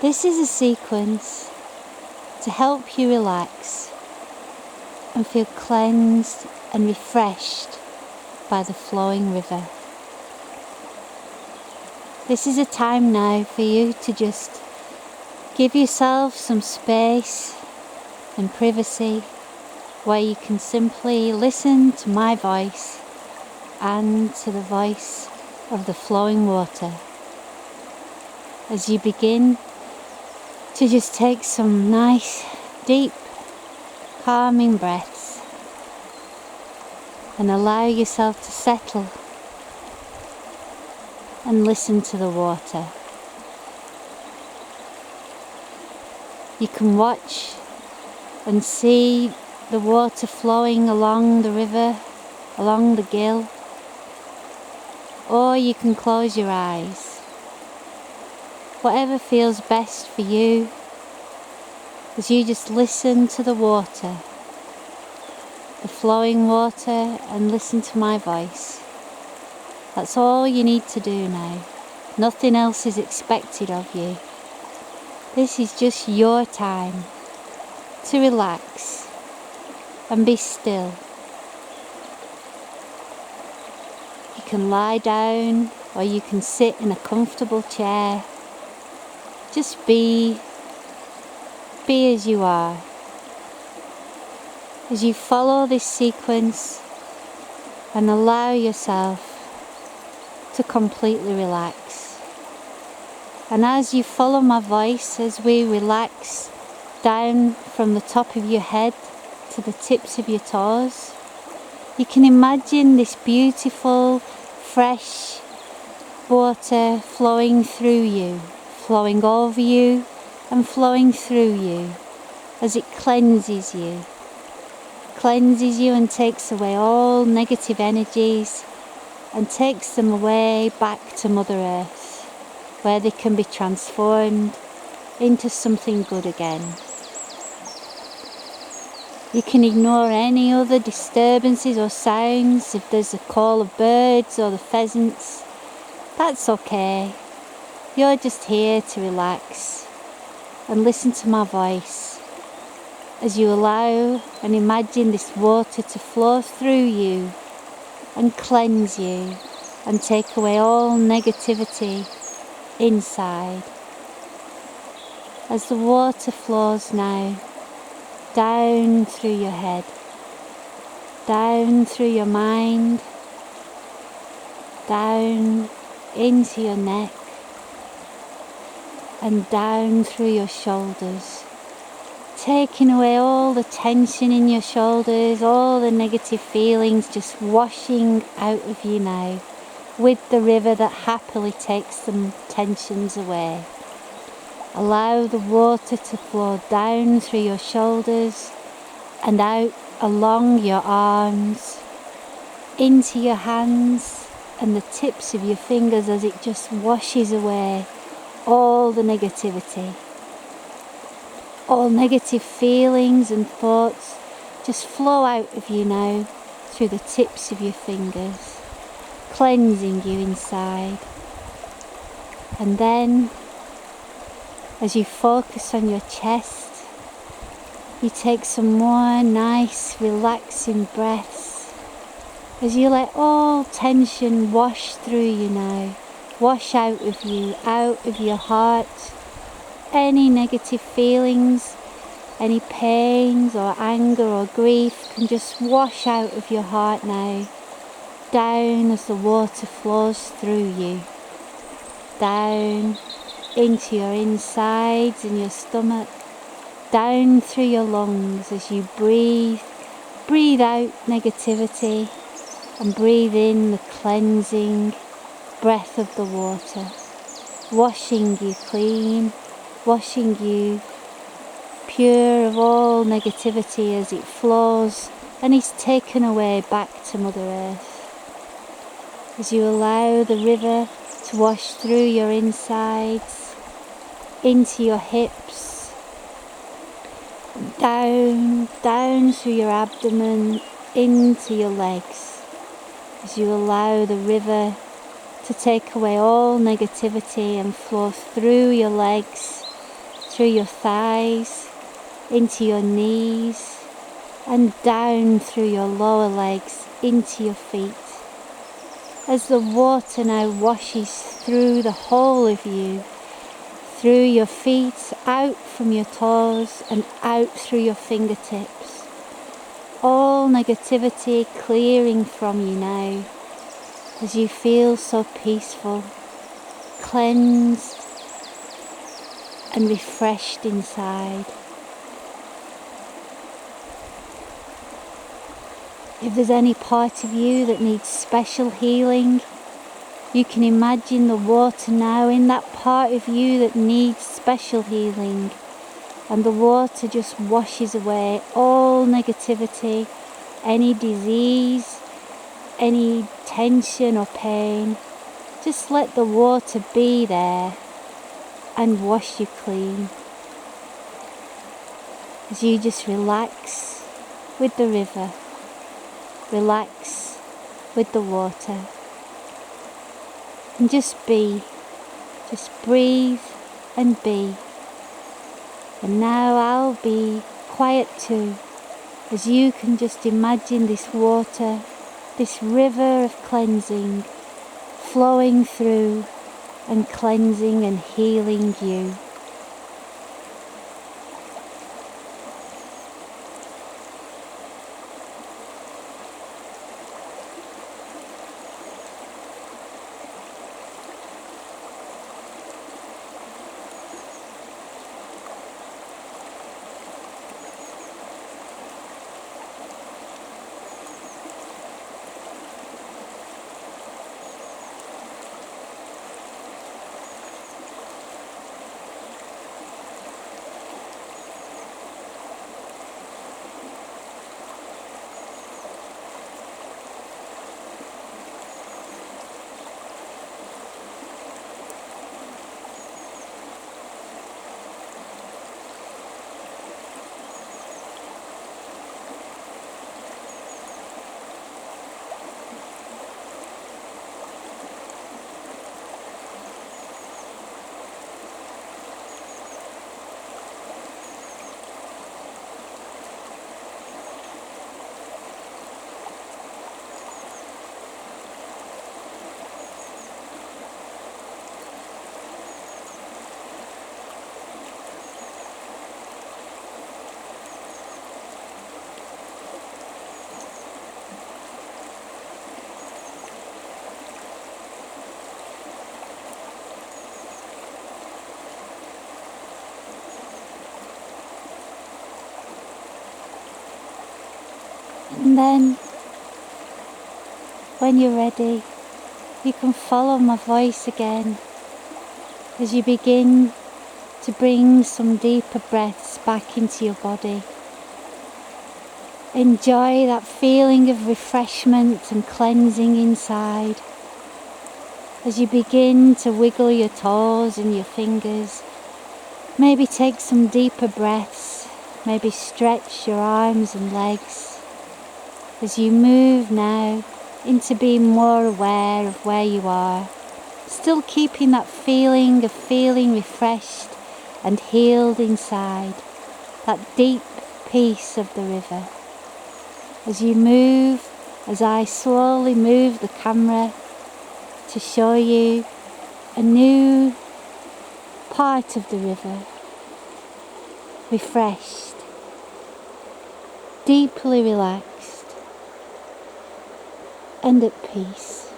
This is a sequence to help you relax and feel cleansed and refreshed by the flowing river. This is a time now for you to just give yourself some space and privacy where you can simply listen to my voice and to the voice of the flowing water as you begin to just take some nice, deep, calming breaths and allow yourself to settle and listen to the water. You can watch and see the water flowing along the river, along the gill, or you can close your eyes. Whatever feels best for you, as you just listen to the water, the flowing water, and listen to my voice. That's all you need to do now. Nothing else is expected of you. This is just your time to relax and be still. You can lie down or you can sit in a comfortable chair. Just be as you are. As you follow this sequence and allow yourself to completely relax. And as you follow my voice, as we relax down from the top of your head to the tips of your toes, you can imagine this beautiful, fresh water flowing through you, flowing over you and flowing through you as it cleanses you and takes away all negative energies and takes them away back to Mother Earth, where they can be transformed into something good again. You can ignore any other disturbances or sounds. If there's a call of birds or the pheasants, that's okay. You're just here to relax and listen to my voice as you allow and imagine this water to flow through you and cleanse you and take away all negativity inside. As the water flows now down through your head, down through your mind, down into your neck, and down through your shoulders, taking away all the tension in your shoulders, all the negative feelings, just washing out of you now with the river that happily takes the tensions away. Allow the water to flow down through your shoulders and out along your arms, into your hands and the tips of your fingers as it just washes away all the negativity. All negative feelings and thoughts just flow out of you now through the tips of your fingers, cleansing you inside. And then, as you focus on your chest, you take some more nice, relaxing breaths as you let all tension wash through you now, wash out of you, out of your heart. Any negative feelings, any pains or anger or grief can just wash out of your heart now, down as the water flows through you, down into your insides and your stomach, down through your lungs as you breathe out negativity and breathe in the cleansing breath of the water, washing you clean, washing you pure of all negativity as it flows and is taken away back to Mother Earth. As you allow the river to wash through your insides, into your hips, down through your abdomen, into your legs. As you allow the river to take away all negativity and flow through your legs through your thighs, into your knees, and down through your lower legs into your feet. As the water now washes through the whole of you, through your feet, out from your toes and out through your fingertips. All negativity clearing from you now as you feel so peaceful, cleansed and refreshed inside. If there's any part of you that needs special healing, you can imagine the water now in that part of you that needs special healing, and the water just washes away all negativity, any disease, any tension or pain. Just let the water be there and wash you clean as you just relax with the river, relax with the water, and just be, just breathe and be. And now I'll be quiet too, as you can just imagine this water, this river of cleansing, flowing through and cleansing and healing you. And then, when you're ready, you can follow my voice again as you begin to bring some deeper breaths back into your body. Enjoy that feeling of refreshment and cleansing inside as you begin to wiggle your toes and your fingers. Maybe take some deeper breaths, maybe stretch your arms and legs as you move now into being more aware of where you are, still keeping that feeling of feeling refreshed and healed inside, that deep peace of the river. As you move, as I slowly move the camera to show you a new part of the river, refreshed, deeply relaxed, and at peace.